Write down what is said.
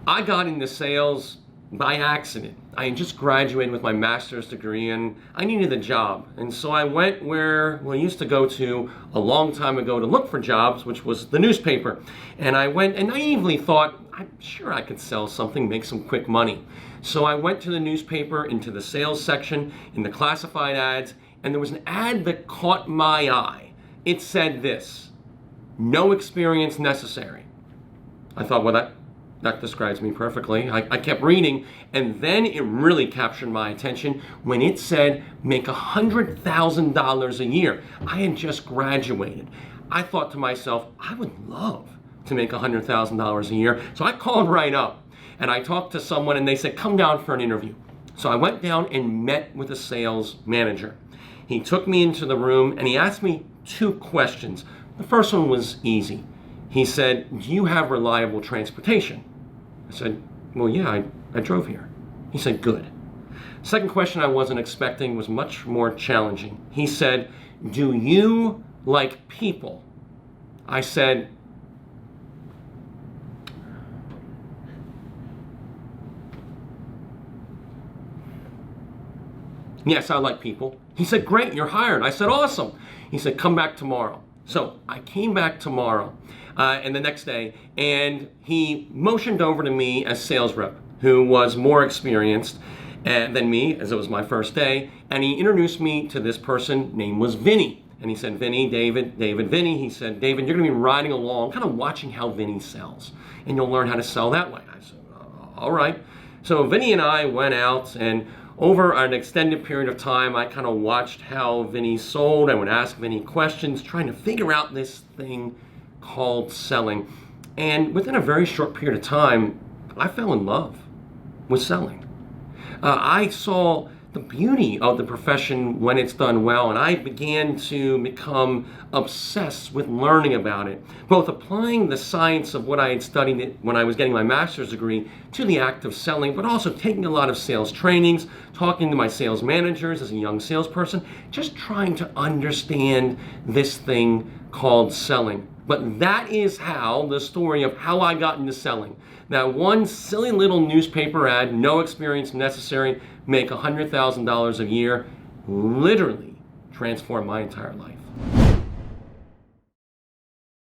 I got into sales by accident. I had just graduated with my master's degree and I needed a job. And so I went where I used to go to a long time ago to look for jobs, which was the newspaper. And I went and naively thought, I'm sure I could sell something, make some quick money. So I went to the newspaper, into the sales section, in the classified ads, and there was an ad that caught my eye. It said this: no experience necessary. I thought, well, that describes me perfectly. I kept reading, and then it really captured my attention when it said make $100,000 a year. I had just graduated. I thought to myself, I would love to make $100,000 a year. So I called right up, and I talked to someone, and they said, come down for an interview. So I went down and met with a sales manager. He took me into the room, and he asked me 2 questions. The first one was easy. He said, do you have reliable transportation? I said, well, yeah, I drove here. He said, good. Second question I wasn't expecting was much more challenging. He said, do you like people? I said, yes, I like people. He said, great, you're hired. I said, awesome. He said, come back tomorrow. So I came back tomorrow and the next day, and he motioned over to me as sales rep, who was more experienced than me, as it was my first day, and he introduced me to this person. Name was Vinny. And he said, Vinny, David, Vinny. He said, David, you're going to be riding along, kind of watching how Vinny sells, and you'll learn how to sell that way. I said, all right. So Vinny and I went out, and over an extended period of time, I kind of watched how Vinny sold. I would ask Vinny questions, trying to figure out this thing called selling. And within a very short period of time, I fell in love with selling. I saw the beauty of the profession when it's done well, and I began to become obsessed with learning about it, both applying the science of what I had studied when I was getting my master's degree to the act of selling, but also taking a lot of sales trainings, talking to my sales managers as a young salesperson, just trying to understand this thing called selling. But that is how the story of how I got into selling. That one silly little newspaper ad, no experience necessary, make $100,000 a year, literally transformed my entire life.